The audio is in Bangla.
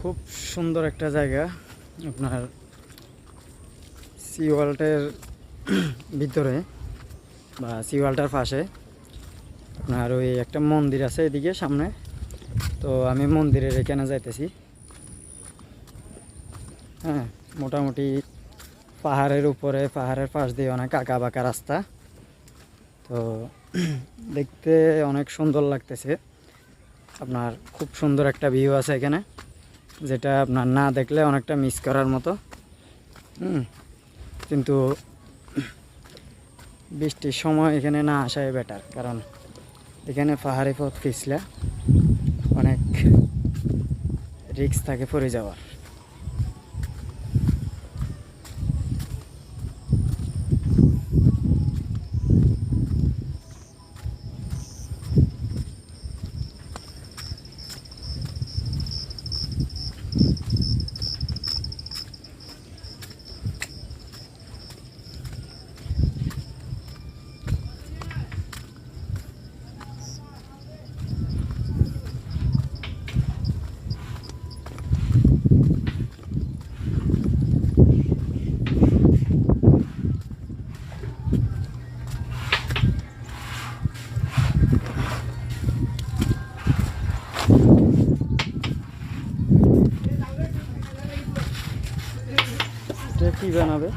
খুব সুন্দর একটা জায়গা। আপনার সি ওয়ার্ল্ডের ভিতরে বা সি ওয়ার্ল্ডের পাশে আপনার ওই একটা মন্দির আছে এদিকে সামনে। তো আমি মন্দিরের এখানে যাইতেছি। হ্যাঁ, মোটামুটি পাহাড়ের উপরে, পাহাড়ের পাশ দিয়ে অনেক আঁকা বাঁকা রাস্তা। তো দেখতে অনেক সুন্দর লাগতেছে। আপনার খুব সুন্দর একটা ভিউ আছে এখানে, যেটা আপনার না দেখলে অনেকটা মিস করার মতো। কিন্তু বৃষ্টির সময় এখানে না আসাই বেটার, কারণ এখানে পাহাড়ি পথ পিছলে অনেক রিস্ক থাকে পড়ে যাওয়ার। কি বানাবে?